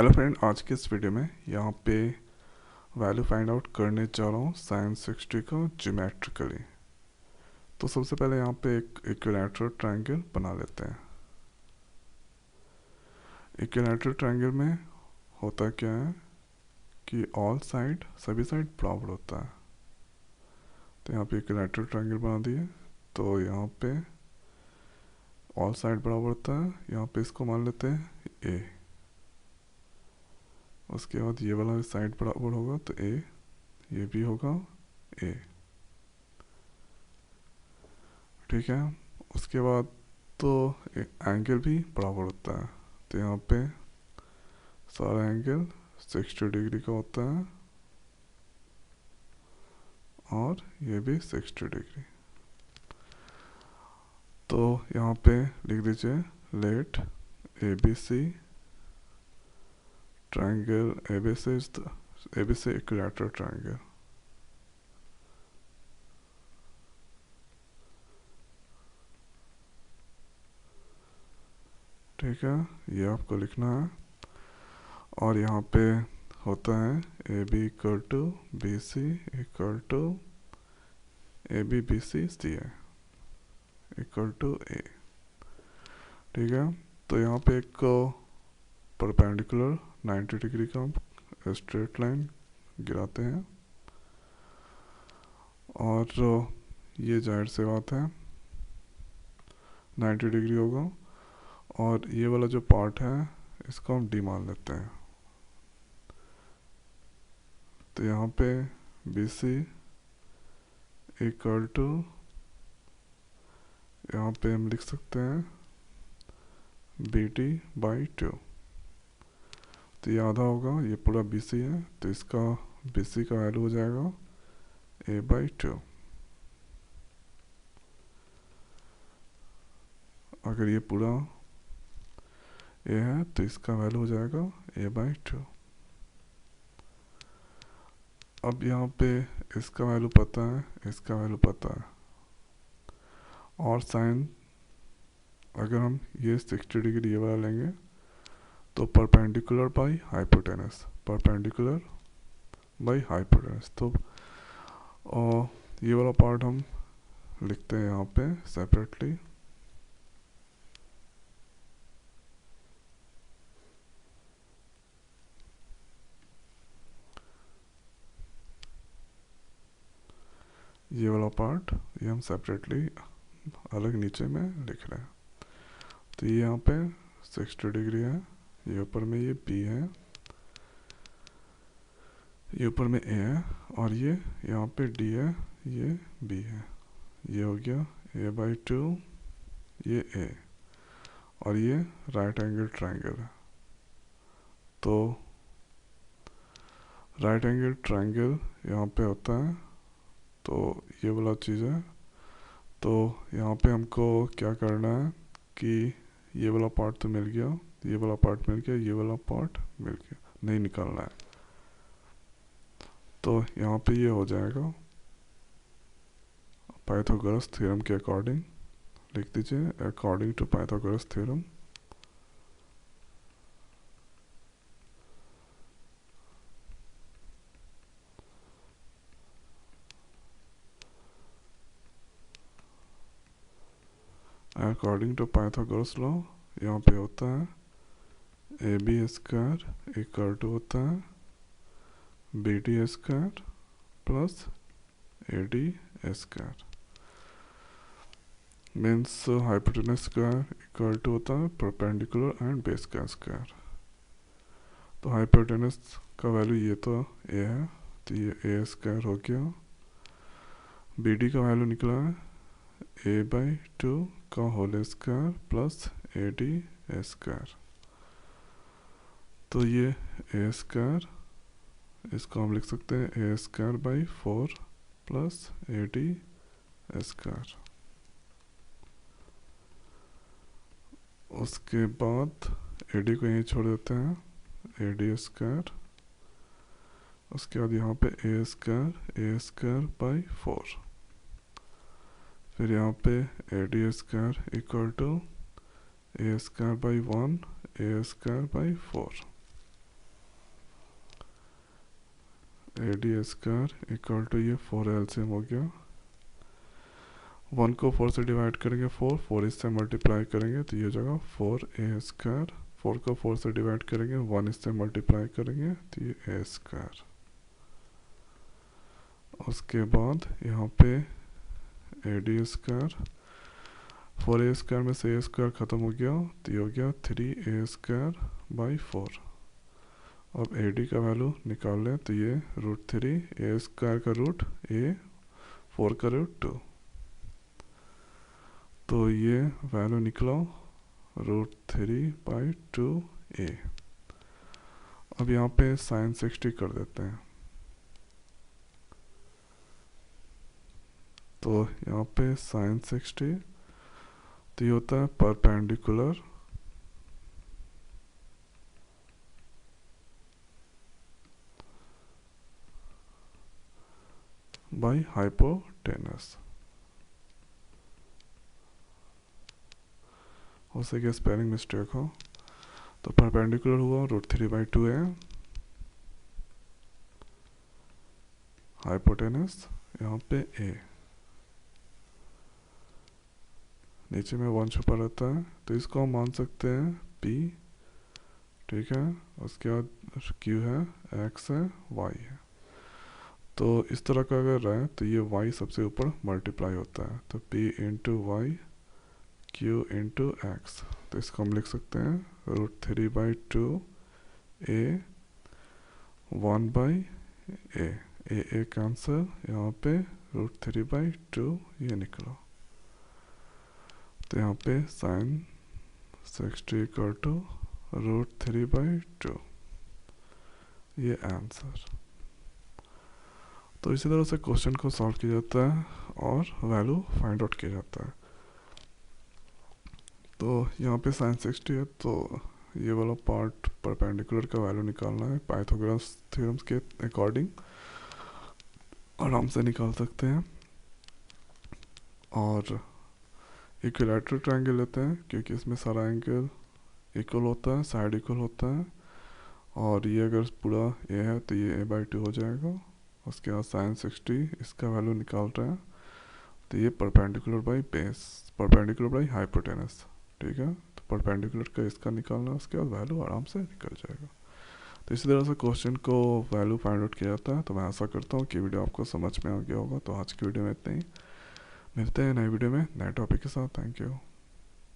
Hello friend, आज के इस वीडियो में यहाँ पे वैल्यू फाइंड आउट करने जा रहा हूँ साइन 60 का ज्योमेट्रिकली। तो सबसे पहले यहाँ पे एक इक्विलैटरल ट्रायंगल बना लेते हैं। इक्विलैटरल ट्रायंगल में होता क्या है कि ऑल साइड सभी साइड बराबर होता है। तो यहाँ पे इक्विलैटरल ट्रायंगल बना दिए, तो यहाँ पे ऑल साइड बराबर होता है। यहाँ पे इसको मान लेते हैं ए। उसके बाद ये वाला साइड बराबर होगा तो ए, ये भी होगा ए। ठीक है। उसके बाद तो एंगल भी बराबर होता है। तो यहाँ पे सारा एंगल 60 डिग्री का होता है और ये भी 60 डिग्री। तो यहाँ पे लिख दीजिए let A B C triangle A B C equilateral triangle. ठीक है, ये आपको लिखना है। और यहाँ पे होता है A B equal to B C equal to A B B C C है इक्वल टू ए। ठीक है, तो यहाँ पे एक परपेंडिकुलर 90 डिग्री का स्ट्रेट लाइन गिराते हैं और ये जाहिर सी बात है 90 डिग्री होगा। और ये वाला जो पार्ट है इसको हम डी मान लेते हैं। तो यहाँ पे बी सी इक्वल टू, यहाँ पे हम लिख सकते हैं बी टी बाई 2। तो ये आधा होगा, ये पूरा बी सी है, तो इसका बी सी का वैल्यू हो जाएगा ए बाई 2। अगर ये पूरा ए है तो इसका वैल्यू हो जाएगा ए बाई 2। अब यहाँ पे इसका वैल्यू पता है, इसका वैल्यू पता है। और साइन अगर हम ये 60 डिग्री ये वाला लेंगे तो perpendicular by hypotenuse, perpendicular by hypotenuse. तो ये वाला पार्ट हम लिखते हैं यहाँ पे सेपरेटली। ये वाला पार्ट ये हम सेपरेटली अलग नीचे में लिख रहे हैं। तो ये यहाँ पे 60 डिग्री है, ये ऊपर में ये बी है, ये ऊपर में ए है, और ये यहाँ पे डी है, ये बी है। ये हो गया ए बाई 2, ये ए, और ये राइट एंगल ट्रायंगल है। तो राइट एंगल ट्रायंगल यहाँ पे होता है, तो ये वाला चीज़ है। तो यहाँ पे हमको क्या करना है कि ये वाला पार्ट तो मिल गया, ये वाला पार्ट मिल गया, ये वाला पार्ट मिल गया, नहीं निकालना है। तो यहाँ पे ये हो जाएगा पाइथागोरस थ्योरम के अकॉर्डिंग। लिख दीजिए according to Pythagoras theorem. According to Pythagoras law यहाँ पे होता है A B square equal to होता है B D square plus A D square. Means hypotenuse square equal to होता है परपेंडिकुलर एंड बेस का स्क्वायर। तो हाइपोटेनस का वैल्यू ये तो ए है, तो ये ए स्क्वायर हो गया। बी डी का वैल्यू निकला है ए बाई 2 का whole square plus A D square. तो ये ए स्क्वायर, इसको हम लिख सकते हैं A square by 4 plus A D square. उसके बाद ए डी को यहीं छोड़ देते हैं, ए डी स्क्वायर। उसके बाद यहाँ पे ए स्क्वायर बाई 4। फिर यहाँ पे A D square equal to A square by 1 A square by 4। A D square equal to ये 4 एलसीएम हो गया, 1 को 4 से डिवाइड करेंगे 4 इससे मल्टीप्लाई करेंगे तो ये हो जाएगा 4a स्क्वायर, 4 को 4 से डिवाइड करेंगे 1 इससे मल्टीप्लाई करेंगे तो ये a स्क्वायर। उसके बाद यहाँ पे A D square, 4a square में से a स्क्वायर ख़त्म हो गया तो ये हो गया 3a स्क्वायर बाई 4। अब ए डी का वैल्यू निकाल लें तो ये √3, ए स्क्वायर का रूट a, 4 का रूट 2, तो ये वैल्यू निकला √3/2a। अब यहाँ पे साइन 60 कर देते हैं, तो यहाँ पे साइन 60 तो ये होता है परपेंडिकुलर बाई हाइपोटेनस। हो सके स्पेलिंग मिस्टेक हो, तो परपेंडिकुलर हुआ √3/2a, हाइपोटेनस यहाँ पे a, नीचे में 1 छुपा रहता है तो इसको हम मान सकते हैं p, ठीक है। उसके बाद q है, x है, y है। तो इस तरह का अगर रहे तो ये y सबसे ऊपर मल्टीप्लाई होता है, तो p into Y, q into X, तो इसको हम लिख सकते हैं √3/2a 1/a, a कैंसिल, यहाँ पे √3/2 ये निकला, तो यहाँ पे साइन 60 इक्वल टू √3/2, ये आंसर। तो इसी तरह से क्वेश्चन को सॉल्व किया जाता है और वैल्यू फाइंड आउट किया जाता है। तो यहाँ पे साइन 60 है तो ये वाला पार्ट परपेंडिकुलर का वैल्यू निकालना है, पाइथागोरस थ्योरम्स के अकॉर्डिंग आराम से निकाल सकते हैं। और इक्विलैटरल ट्रायंगल लेते हैं क्योंकि इसमें सारा एंगल इक्वल होता है, साइड इक्वल होता है, और ये अगर पूरा ए है तो ये a/2 हो जाएगा। उसके बाद साइन 60 इसका वैल्यू निकाल रहे हैं तो ये perpendicular by base, perpendicular by hypotenuse, ठीक है। तो परपेंडिकुलर का इसका निकालना, उसके बाद वैल्यू आराम से निकल जाएगा। तो इसी तरह से क्वेश्चन को वैल्यू फाइंड आउट किया जाता है। तो मैं आशा करता हूँ कि वीडियो आपको समझ में आ गया होगा। तो आज की वीडियो में इतना ही, मिलते हैं नई वीडियो में नए टॉपिक के साथ। Thank you.